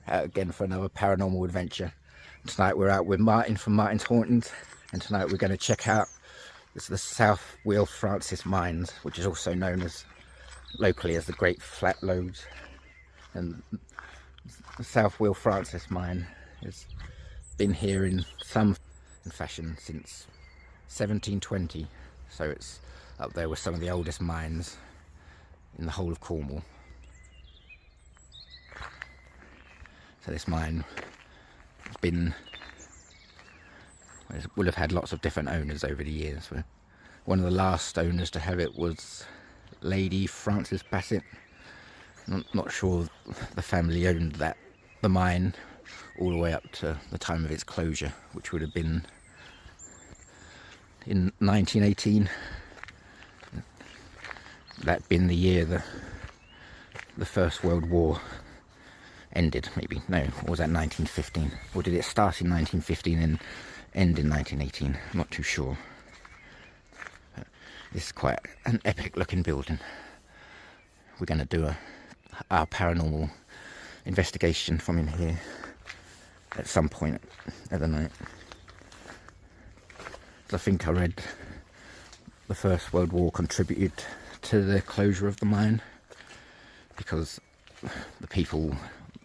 out again for another paranormal adventure. Tonight we're out with Martin from Martin's Hauntings, and tonight we're going to check out the South Wheel Francis Mines, which is also known as locally as the Great Flat Loads. And the South Wheel Francis mine has been here in some fashion since 1720, so it's up there with some of the oldest mines in the whole of Cornwall. So this mine will have had lots of different owners over the years. One of the last owners to have it was Lady Frances Bassett. I'm not sure the family owned the mine all the way up to the time of its closure, which would have been in 1918. That being the year the First World War ended, maybe. No, or was that 1915? Or did it start in 1915 and end in 1918? I'm not too sure. But this is quite an epic looking building. We're going to do our paranormal investigation from in here at some point of the night. I think I read the First World War contributed to the closure of the mine because the people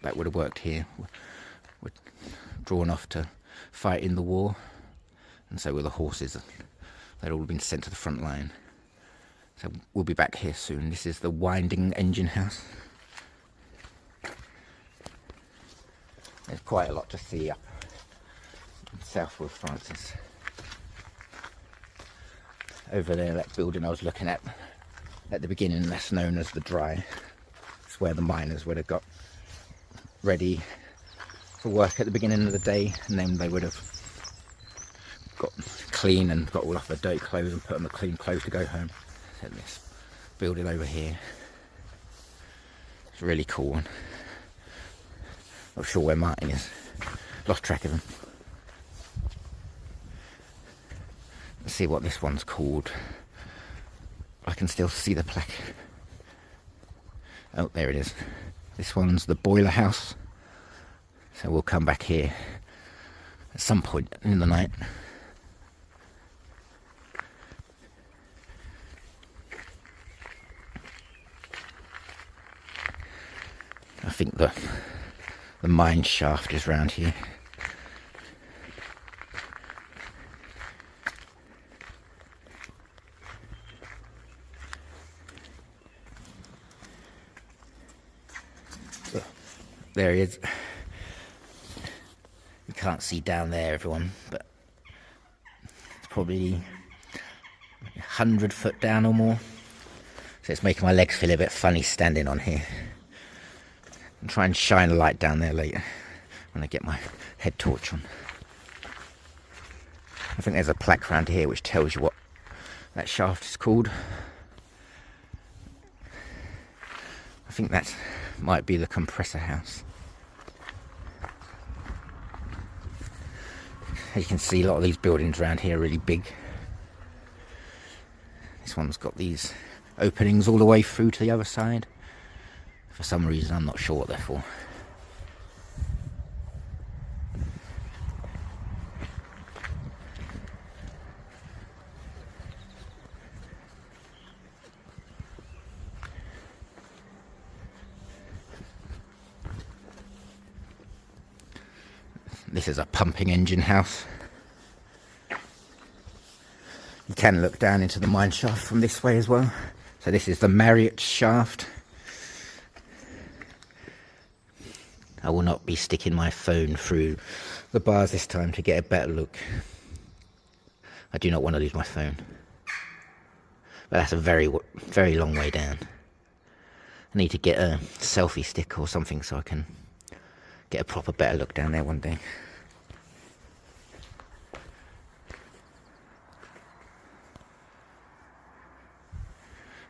that would have worked here were drawn off to fight in the war, and so were the horses. They'd all been sent to the front line. So we'll be back here soon. This is the Winding Engine House. There's quite a lot to see up in Southwood Francis. Over there, that building I was looking at the beginning, that's known as the Dry. It's where the miners would have got ready for work at the beginning of the day, and then they would have got clean and got all off their dirty clothes and put on the clean clothes to go home. And this building over here, it's a really cool one. Not sure where Martin is, lost track of him. Let's see what this one's called. I can still see the plaque. Oh, there it is. This one's the Boiler House. So we'll come back here at some point in the night. I think the mine shaft is round here. There he is. You can't see down there, everyone, but it's probably 100 foot down or more. So it's making my legs feel a bit funny standing on here. I'll try and shine a light down there later when I get my head torch on. I think there's a plaque around here which tells you what that shaft is called. I think that might be the compressor house. As you can see, a lot of these buildings around here are really big. This one's got these openings all the way through to the other side. For some reason, I'm not sure what they're for. This is a pumping engine house. You can look down into the mine shaft from this way as well. So this is the Marriott shaft. I will not be sticking my phone through the bars this time to get a better look. I do not want to lose my phone. But that's a very, very long way down. I need to get a selfie stick or something so I can get a proper better look down there one day.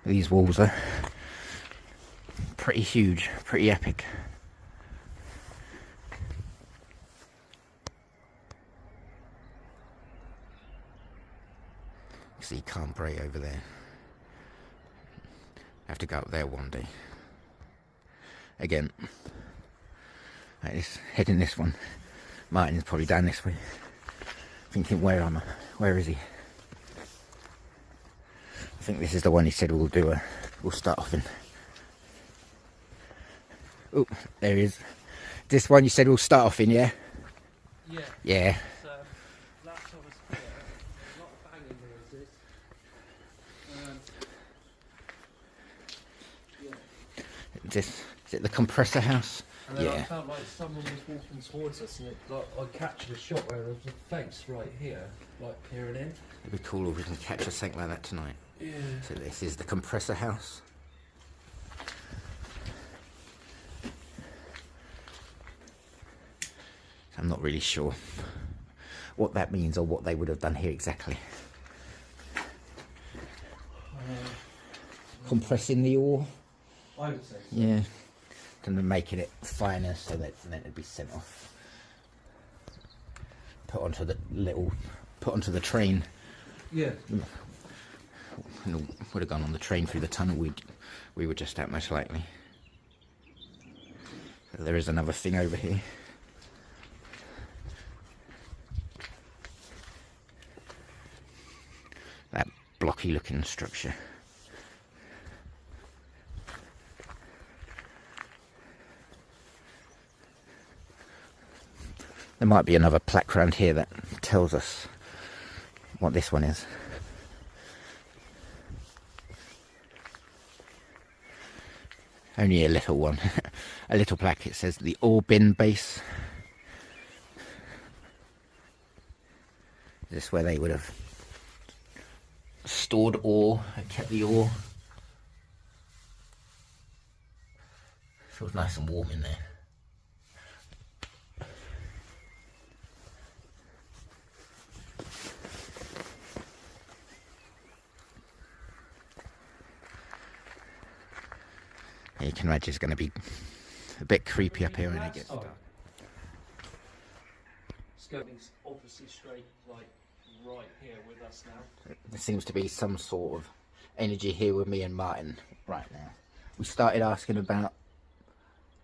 These walls are pretty huge, pretty epic. You see Cambrai over there. I have to go up there one day. Again, Right, let's head in this one. Martin is probably down this way. Thinking, where is he? I think this is the one he said we'll start off in. Oh, there he is. This one you said we'll start off in, yeah? Yeah. Yeah. Last time I was here, there's a lot of banging noises. Is it the compressor house? And then Yeah. I felt like someone was walking towards us, and I captured a shot where there was a face right here, like peering in. It'd be cool if we can catch something like that tonight. Yeah. So this is the compressor house. I'm not really sure what that means or what they would have done here exactly. Compressing the ore. I would say so. Yeah. And then making it finer so that then it'd be sent off. Put onto the train. Yeah. And would have gone on the train through the tunnel. We were just out most likely. There is another thing over here. That blocky looking structure. There might be another plaque around here that tells us what this one is. Only a little one. A little plaque. It says the ore bin base. Is this where they would have stored ore and kept the ore? Feels nice and warm in there. You can imagine it's going to be a bit creepy up here when it gets dark. It's going obviously straight, like, right here with us now. There seems to be some sort of energy here with me and Martin right now. We started asking about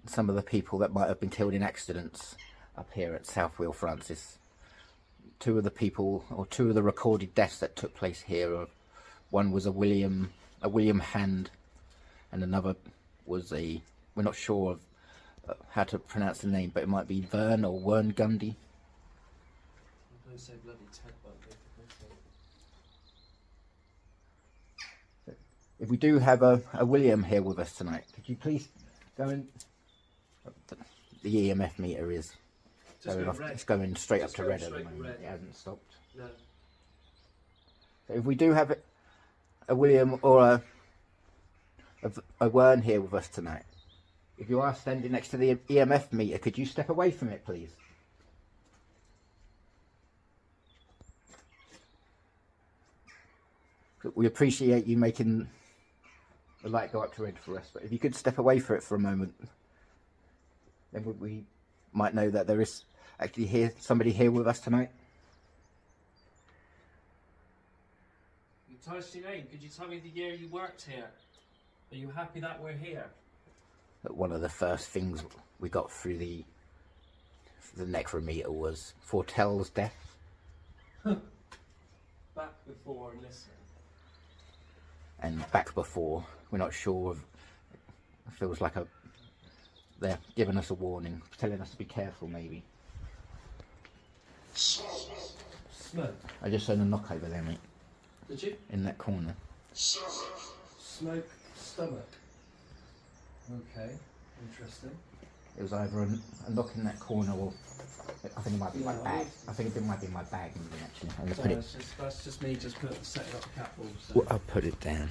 some of the people that might have been killed in accidents up here at South Wheel Francis. Two of the recorded deaths that took place here, one was a William Hand, and another was we're not sure of how to pronounce the name, but it might be Vern or Wern Gundy. I'm going to say bloody Ted Bundy. If we do have a William here with us tonight, could you please go in? The EMF meter is going off. It's going straight up to red at the moment. It hasn't stopped. No. So if we do have a William or a Wern here with us tonight, if you are standing next to the EMF meter, could you step away from it, please? We appreciate you making the light go up to red for us, but if you could step away from it for a moment, then we might know that there is actually somebody here with us tonight. You tell us your name. Could you tell me the year you worked here? Are you happy that we're here? One of the first things we got through the necrometer was foretells death. Back before and listen. And back before, we're not sure. It feels like they're giving us a warning, telling us to be careful, maybe. Smoke. I just heard a knock over there, mate. Did you? In that corner. Smoke. Stomach. Okay, interesting. It was either a knock in that corner, or I think it might be my bag. I think it might be my bag, actually. I'm gonna put it. That's just me setting up the cat balls. So. Well, I'll put it down.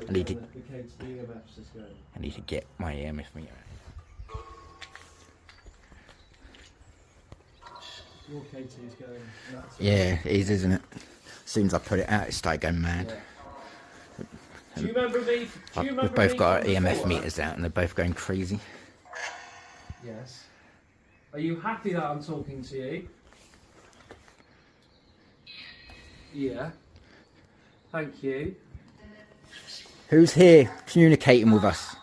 I need to. EMFs is going. I need to get my EMF meter. Your KT is going. Yeah, it is, isn't it? As soon as I put it out, it started going mad. Yeah. Do you remember me? We've both got our EMF meters out and they're both going crazy. Yes. Are you happy that I'm talking to you? Yeah. Thank you. Who's here communicating with us?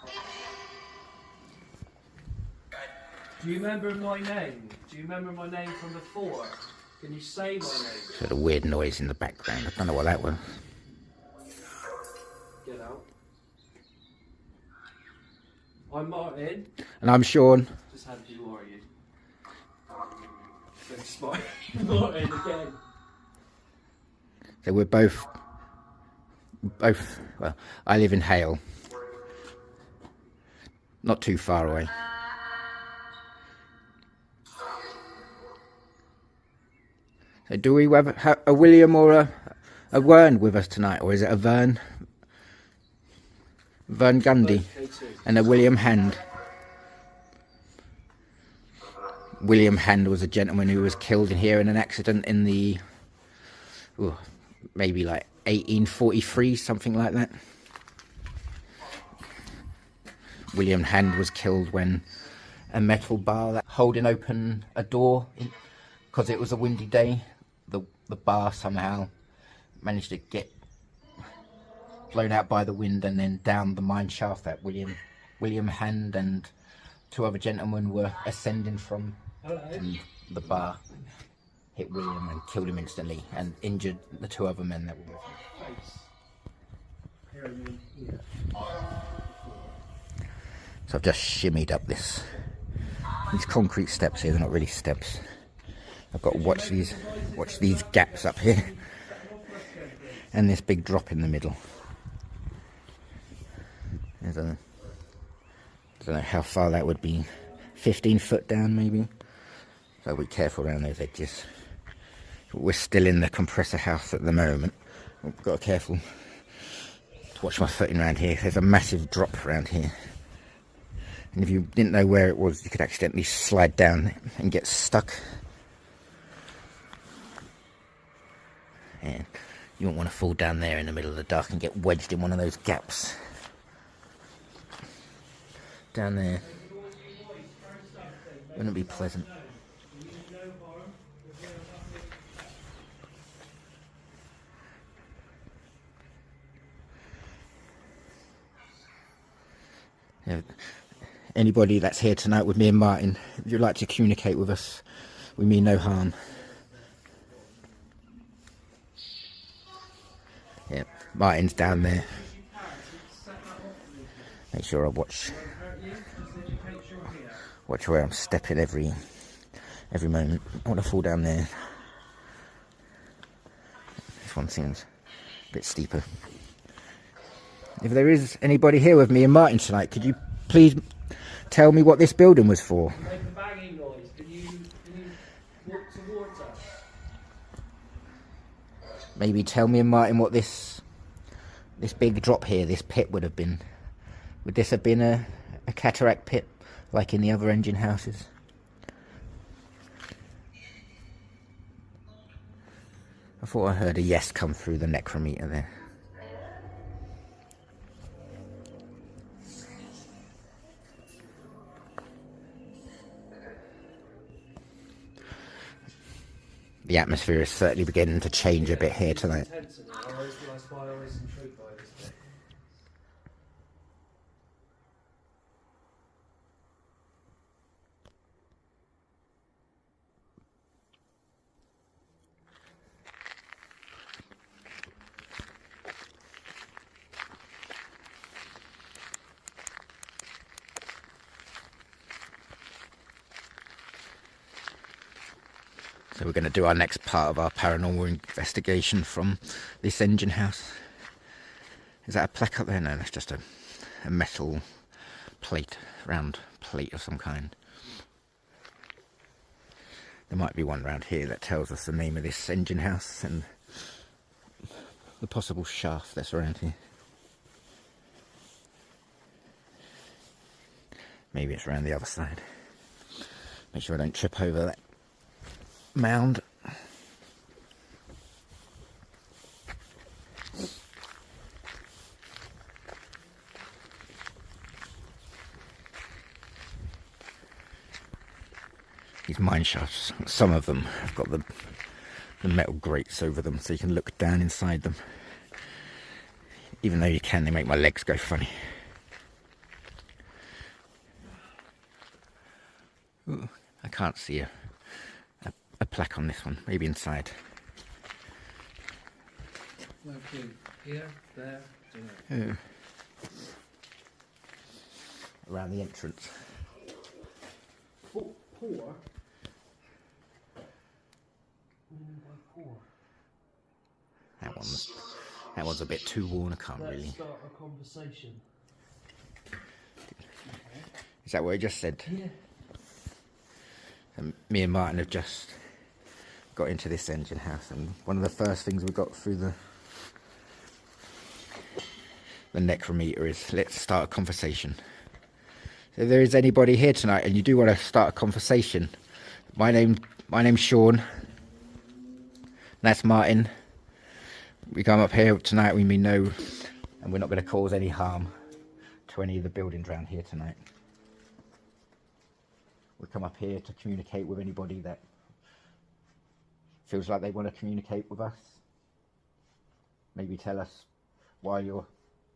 Do you remember my name? Do you remember my name from before? Can you say my name? Sort of weird noise in the background. I don't know what that was. Get out. I'm Martin. And I'm Sean. Just had to are you? Thanks, Martin again. So we're both, well, I live in Hale. Not too far away. So do we have a William or a Wern with us tonight? Or is it a Vern? Vern Gundy and a William Hand. William Hand was a gentleman who was killed in here in an accident in the, maybe like 1843, something like that. William Hand was killed when a metal bar that holding open a door because it was a windy day. The bar somehow managed to get blown out by the wind and then down the mine shaft that William Hand and two other gentlemen were ascending from. And the bar hit William and killed him instantly and injured the two other men that were with him. So I've just shimmied up these concrete steps here. They're not really steps. I've got to watch these gaps up here and this big drop in the middle. I don't know how far that would be. 15 foot down maybe. So be careful around those edges. We're still in the compressor house at the moment. I've got to be careful to watch my footing around here. There's a massive drop around here. And if you didn't know where it was, you could accidentally slide down and get stuck. And you won't want to fall down there in the middle of the dark and get wedged in one of those gaps. Down there. Wouldn't be pleasant. Yeah. Anybody that's here tonight with me and Martin, if you'd like to communicate with us, we mean no harm. Yeah, Martin's down there. Make sure I watch where I'm stepping every moment. I want to fall down there. This one seems a bit steeper. If there is anybody here with me and Martin tonight, could you please tell me what this building was for? You make a banging noise. Can you walk towards us? Maybe tell me and Martin what this big drop here, this pit would have been. Would this have been a cataract pit like in the other engine houses? I thought I heard a yes come through the necrometer there. The atmosphere is certainly beginning to change a bit here tonight. That's why I always intrigued by this bit. So we're going to do our next part of our paranormal investigation from this engine house. Is that a plaque up there? No, that's just a metal plate, round plate of some kind. There might be one round here that tells us the name of this engine house and the possible shaft that's around here. Maybe it's around the other side. Make sure I don't trip over that mound. These mine shafts, some of them have got the metal grates over them so you can look down inside them. Even though you can, they make my legs go funny. Ooh, I can't see a plaque on this one. Maybe inside. Okay, here, there, don't know. Around the entrance. Poor. Poor. That one's a bit too worn. I can't Let's really. start a conversation. Is that what I just said? Yeah. And me and Martin have just got into this engine house, and one of the first things we got through the necrometer is let's start a conversation. So if there is anybody here tonight and you do want to start a conversation, my name's Sean. That's Martin. We come up here tonight, we mean no, and we're not going to cause any harm to any of the buildings around here tonight. We come up here to communicate with anybody that feels like they want to communicate with us. Maybe tell us why you're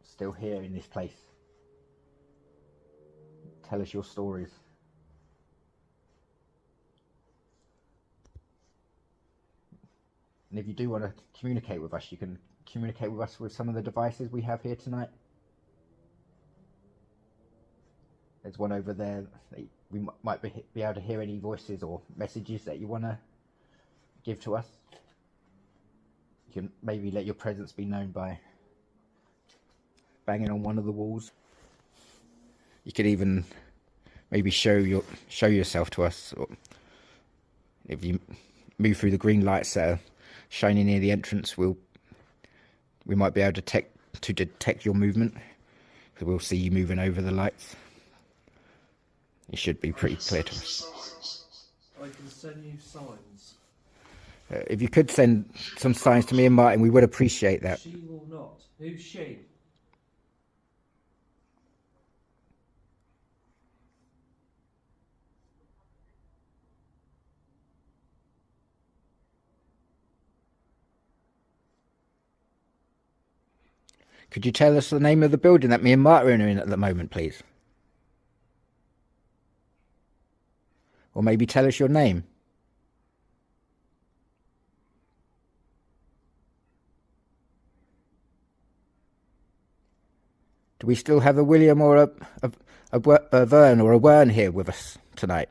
still here in this place. Tell us your stories. And if you do want to communicate with us, you can communicate with us with some of the devices we have here tonight. There's one over there. We might be able to hear any voices or messages that you want to give to us. You can maybe let your presence be known by banging on one of the walls. You could even maybe show yourself to us. Or if you move through the green lights that are shining near the entrance, we might be able to detect your movement, because we'll see you moving over the lights. It should be pretty clear to us. I can send you signs. If you could send some signs to me and Martin, we would appreciate that. She will not. Who's she? Could you tell us the name of the building that me and Martin are in at the moment, please? Or maybe tell us your name. Do we still have a William or a Vern or a Wern here with us tonight?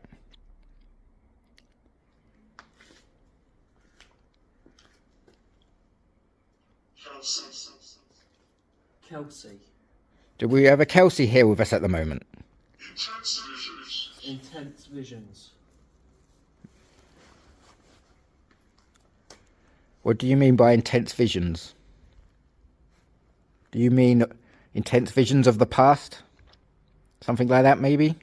Kelsey. Do we have a Kelsey here with us at the moment? Intense visions. What do you mean by intense visions? Do you mean intense visions of the past? Something like that, maybe?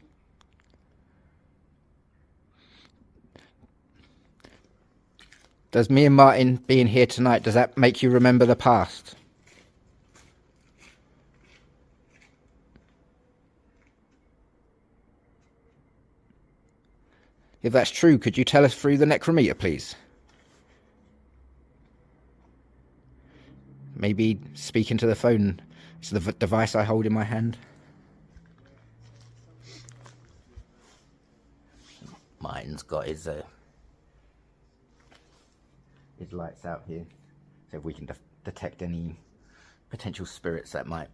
Does me and Martin being here tonight, does that make you remember the past? If that's true, could you tell us through the necrometer, please? Maybe speak into the phone. It's the device I hold in my hand. Mine's got his lights out here, so if we can detect any potential spirits that might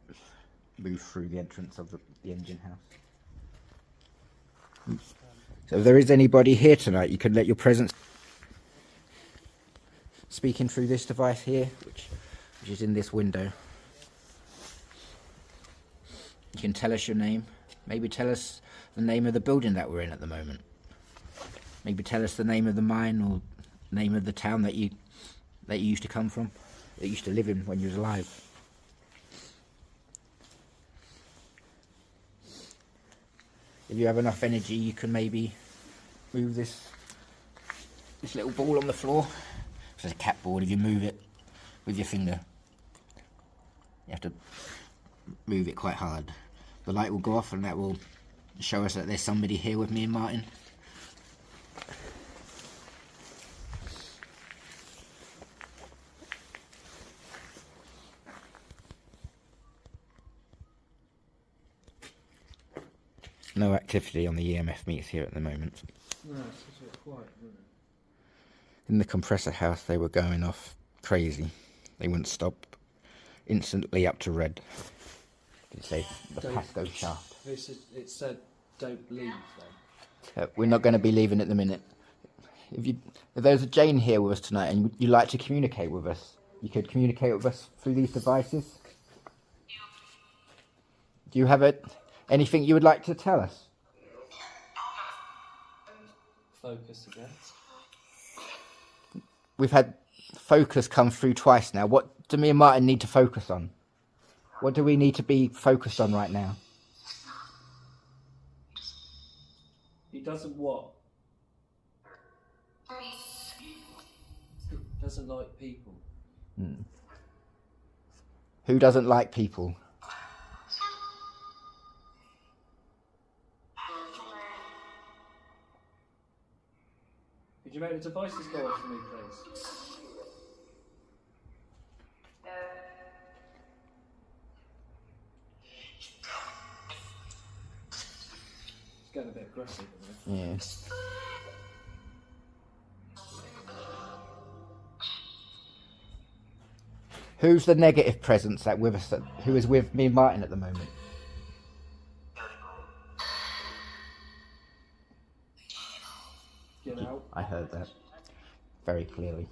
move through the entrance of the engine house. So if there is anybody here tonight, you can let your presence speaking through this device here, which is in this window. You can tell us your name. Maybe tell us the name of the building that we're in at the moment. Maybe tell us the name of the mine or name of the town that you used to come from, that you used to live in when you was alive. If you have enough energy, you can maybe move this little ball on the floor. It's a cat ball. If you move it with your finger, you have to move it quite hard. The light will go off and that will show us that there's somebody here with me and Martin. no activity on the EMF meters here at the moment. No, it's just a bit quiet, isn't it? In the compressor house, they were going off crazy. They wouldn't stop. Instantly up to red. Did you say the Pasco shaft? It said don't leave then. We're not going to be leaving at the minute. If there's a Jane here with us tonight and you'd like to communicate with us, you could communicate with us through these devices. Do you have anything you would like to tell us? Focus again. We've had focus come through twice now. What do me and Martin need to focus on? What do we need to be focused on right now? He doesn't what? He doesn't like people. Who doesn't like people? Could you make the devices go off for me, please? It's getting a bit aggressive, isn't it? Yeah. Who's the negative presence that with us? Who is with me and Martin at the moment? Get out. I heard that very clearly.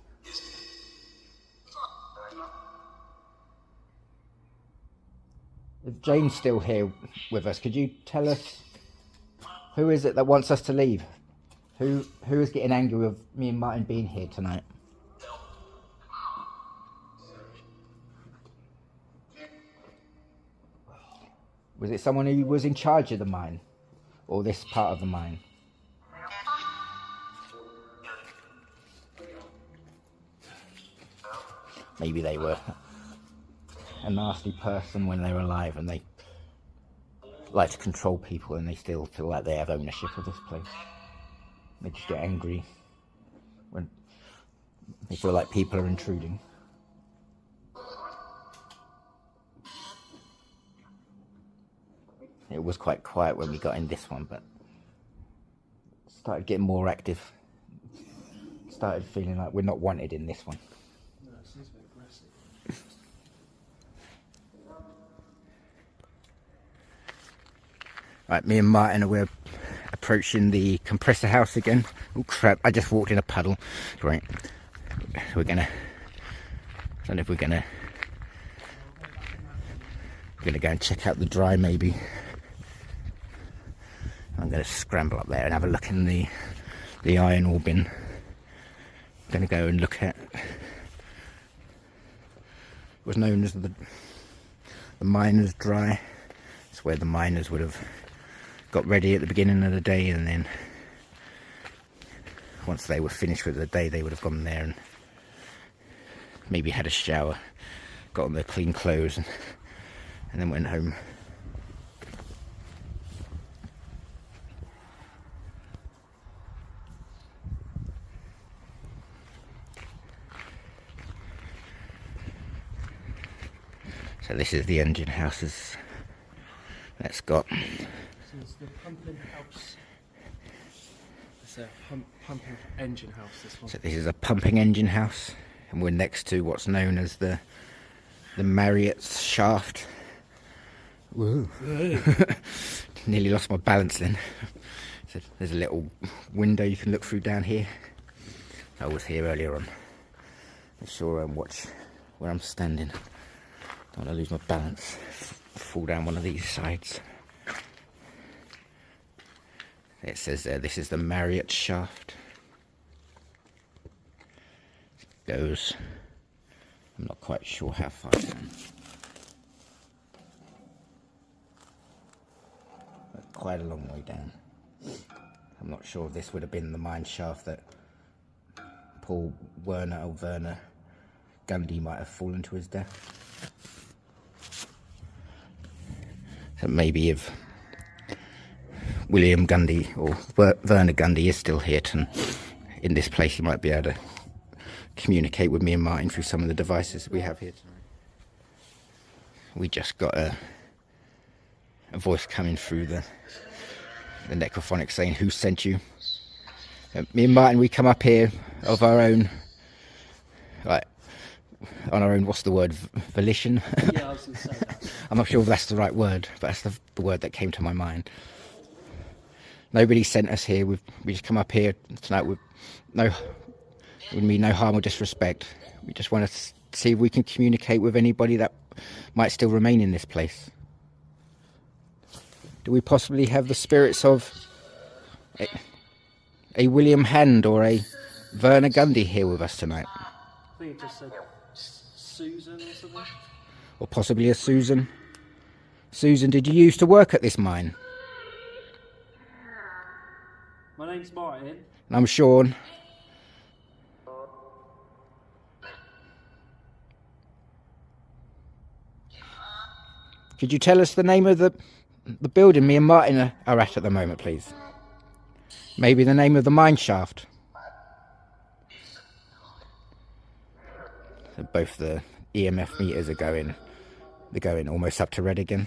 If Jane's still here with us, could you tell us who is it that wants us to leave? Who is getting angry with me and Martin being here tonight? Was it someone who was in charge of the mine? Or this part of the mine? Maybe they were a nasty person when they were alive and they like to control people and they still feel like they have ownership of this place. They just get angry when they feel like people are intruding. It was quite quiet when we got in this one, but started getting more active. Started feeling like we're not wanted in this one. No, it seems a bit aggressive. Right, me and Martin we're approaching the compressor house again. Oh crap, I just walked in a puddle. Right. I don't know if we're gonna go and check out the dry maybe. I'm going to scramble up there and have a look in the iron ore bin. I'm going to go and look at what was known as the miners' dry. It's where the miners would have got ready at the beginning of the day, and then once they were finished with the day they would have gone there and maybe had a shower, got on their clean clothes and then went home. So this is the engine houses that's got. So it's the pumping house. It's a pumping engine house, this one. So this is a pumping engine house, and we're next to what's known as the Marriott's shaft. Whoa. Nearly lost my balance then. So there's a little window you can look through down here. I was here earlier on. Make sure and watch where I'm standing. Don't want to lose my balance, fall down one of these sides. It says there, this is the Marriott shaft. It goes, I'm not quite sure how far down. But quite a long way down. I'm not sure if this would have been the mine shaft that Paul Werner Gundy might have fallen to his death. So maybe if William Gundy or Werner Gundy is still here in this place, he might be able to communicate with me and Martin through some of the devices we have here tonight. We just got a voice coming through the necrophonic saying, "Who sent you?" Me and Martin, we come up here of our own, like, on our own, what's the word, volition? Yeah, I was going to say that. I'm not sure if that's the right word, but that's the word that came to my mind. Nobody sent us here. We just come up here tonight with no harm or disrespect. We just want to see if we can communicate with anybody that might still remain in this place. Do we possibly have the spirits of a William Hand or a Werner Gundy here with us tonight? I think it just said Susan or something. Or possibly a Susan. Susan, did you used to work at this mine? My name's Martin. And I'm Sean. Could you tell us the name of the building me and Martin are at the moment, please? Maybe the name of the mine shaft. So both the EMF meters are going. They're going almost up to red again.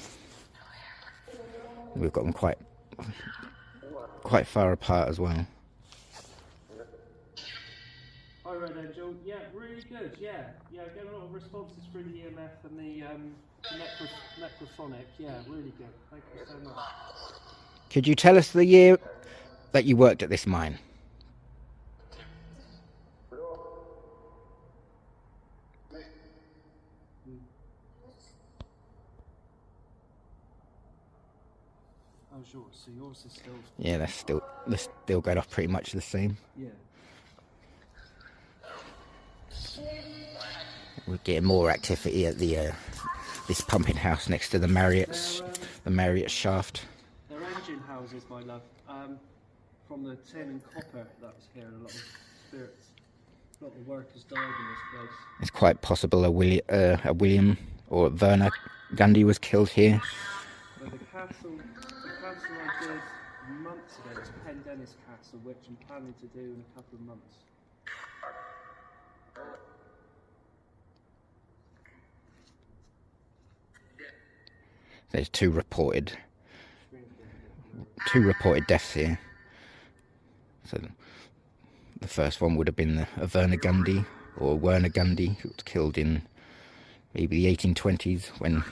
We've got them quite far apart as well. Hi, Red Angel. Yeah, really good. Yeah, getting a lot of responses through the EMF and the necrophonic. Yeah, really good. Thank you so much. Could you tell us the year that you worked at this mine? Oh, sure. So yours is still. Yeah, they're still going off pretty much the same. Yeah. We're getting more activity at the this pumping house next to the Marriott shaft. They're engine houses, my love. From the tin and copper that was here, a lot of spirits, a lot of workers died in this place. It's quite possible a William or Werner Gundy was killed here. But the castle I did months ago was Pendennis Castle, which I'm planning to do in a couple of months. There's two reported deaths here. So the first one would have been a Werner Gundy or Werner Gundy, who was killed in maybe the 1820s when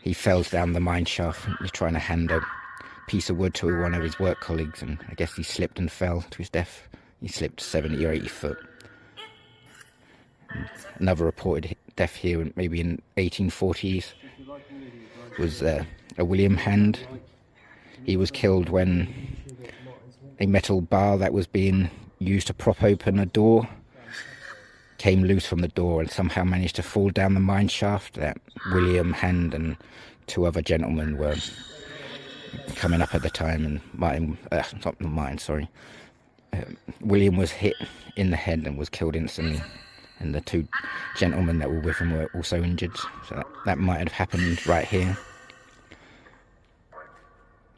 he fell down the mine shaft. He was trying to hand a piece of wood to one of his work colleagues, and I guess he slipped and fell to his death. He slipped 70 or 80 foot. And another reported death here, maybe in 1840s, was a William Hand. He was killed when a metal bar that was being used to prop open a door came loose from the door and somehow managed to fall down the mine shaft. That William Hand and two other gentlemen were coming up at the time, and William was hit in the head and was killed instantly, and the two gentlemen that were with him were also injured. So that might have happened right here.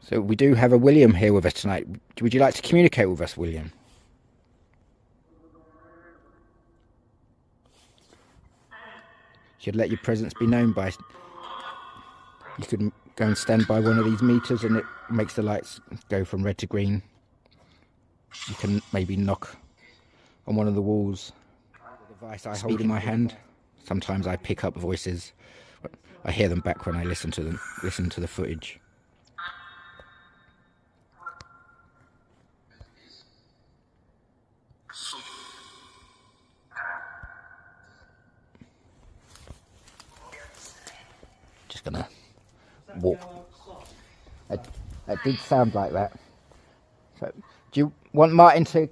So we do have a William here with us tonight. Would you like to communicate with us, William? Should let your presence be known by... You could go and stand by one of these meters and it makes the lights go from red to green. You can maybe knock on one of the walls. The device I hold in my hand. Sometimes I pick up voices. I hear them back when I listen to the footage. Just gonna walk. It did sound like that. So, do you want Martin to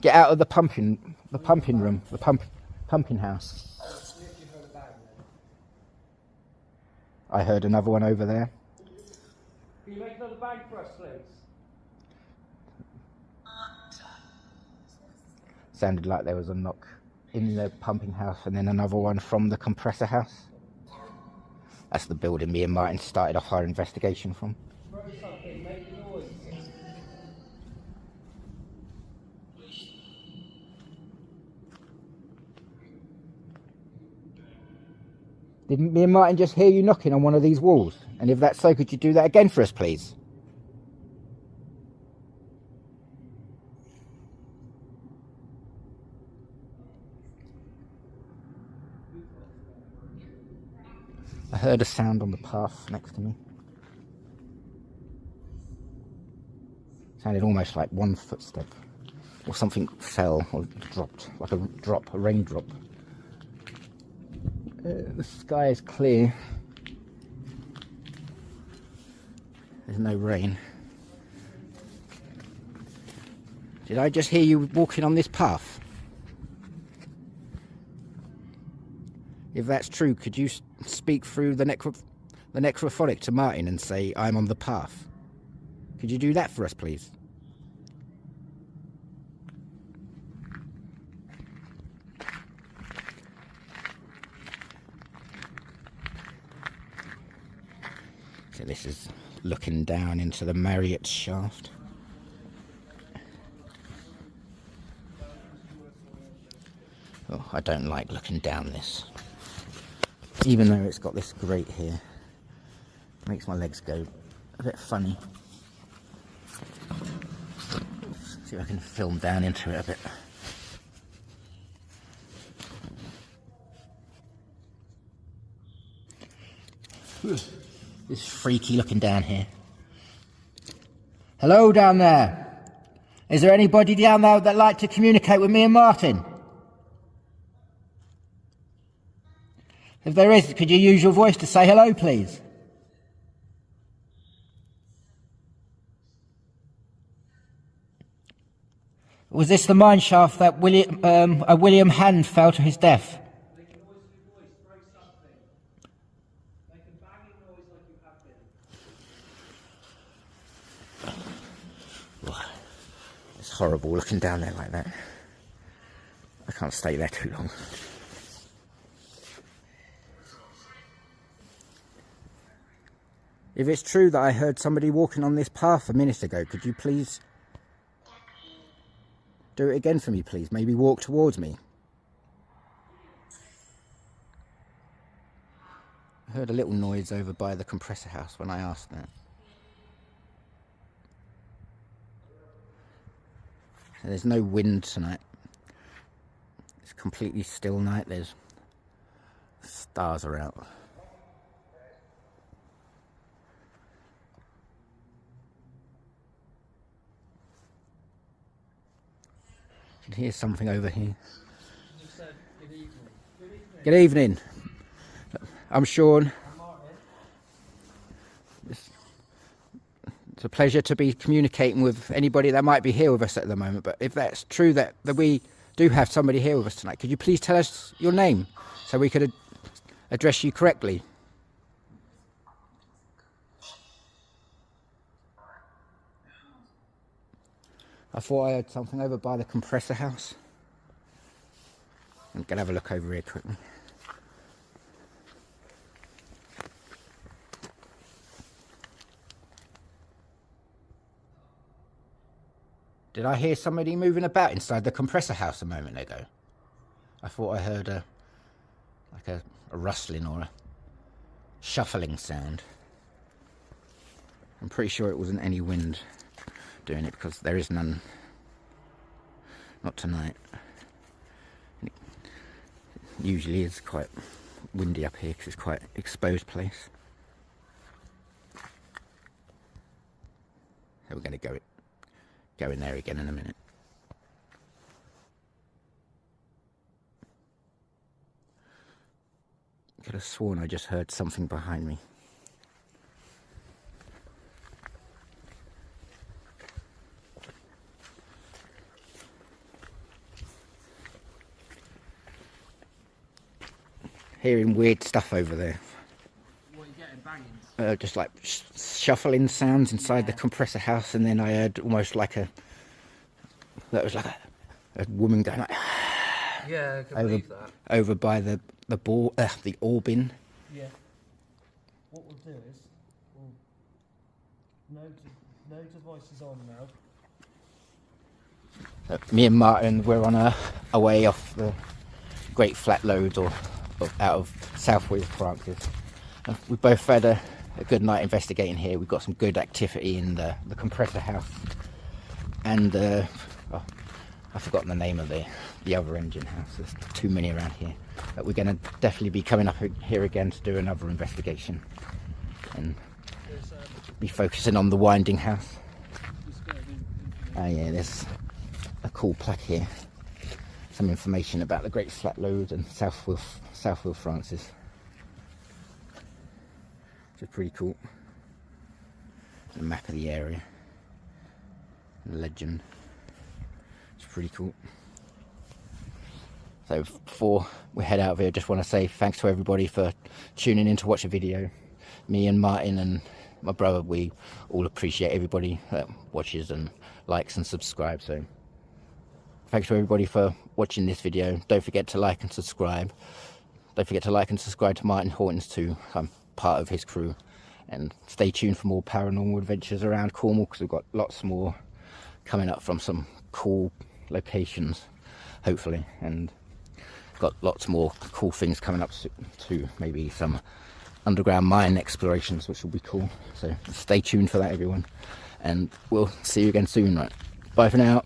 get out of the pumping room, the pumping house? I heard another one over there. Can you make another bag for us, please? Sounded like there was a knock in the pumping house and then another one from the compressor house. That's the building me and Martin started off our investigation from. Throw something, make noise. Didn't me and Martin just hear you knocking on one of these walls? And if that's so, could you do that again for us, please? heard a sound on the path next to me. Sounded almost like one footstep, or something fell or dropped, like a raindrop. The sky is clear. There's no rain. Did I just hear you walking on this path? If that's true, could you speak through the necrophonic to Martin and say, I'm on the path? Could you do that for us, please? So this is looking down into the Marriott shaft. Oh, I don't like looking down this. Even though it's got this grate here. Makes my legs go a bit funny. See if I can film down into it a bit. It's freaky looking down here. Hello down there. Is there anybody down there that'd like to communicate with me and Martin? If there is, could you use your voice to say hello, please? Was this the mine shaft that William Hand fell to his death? Make a noise with your voice, throw something. Make a banging noise like you have been. It's horrible looking down there like that. I can't stay there too long. If it's true that I heard somebody walking on this path a minute ago, could you please do it again for me, please? Maybe walk towards me. I heard a little noise over by the compressor house when I asked that. There's no wind tonight. It's completely still night. There's stars are out. I can hear something over here. You said good evening. Good evening. Good evening. I'm Sean. I'm Martin. It's a pleasure to be communicating with anybody that might be here with us at the moment. But if that's true that we do have somebody here with us tonight, could you please tell us your name so we could address you correctly? I thought I heard something over by the compressor house. I'm going to have a look over here quickly. Did I hear somebody moving about inside the compressor house a moment ago? I thought I heard a rustling or a shuffling sound. I'm pretty sure it wasn't any wind doing it because there is none. Not tonight. It usually is quite windy up here because it's quite an exposed place. So we're going to go in there again in a minute. I could have sworn I just heard something behind me. Hearing weird stuff over there. What are you getting, bangings? Just like shuffling sounds inside the compressor house, and then I heard almost like a woman going like Yeah, I can believe that. over by the Orbin. Yeah. What we'll do is, no devices on now. Me and Martin, we're on our way off the Great Flat Loads or out of South Wales, Francis. We both had a good night investigating here. We've got some good activity in the compressor house, and I've forgotten the name of the other engine house. There's too many around here. But we're going to definitely be coming up here again to do another investigation and be focusing on the winding house. Oh yeah, there's a cool plaque here. Some information about the Great Flat Load and South Wheel Francis. Which is pretty cool. The map of the area. The legend. It's pretty cool. So before we head out of here, I just want to say thanks to everybody for tuning in to watch the video. Me and Martin and my brother, we all appreciate everybody that watches and likes and subscribes. So thanks to everybody for watching this video. Don't forget to like and subscribe. Don't forget to like and subscribe to Martin Hortons too. I'm part of his crew. And stay tuned for more paranormal adventures around Cornwall, because we've got lots more coming up from some cool locations, hopefully. And got lots more cool things coming up too. Maybe some underground mine explorations, which will be cool. So stay tuned for that, everyone. And we'll see you again soon. Right? Bye for now.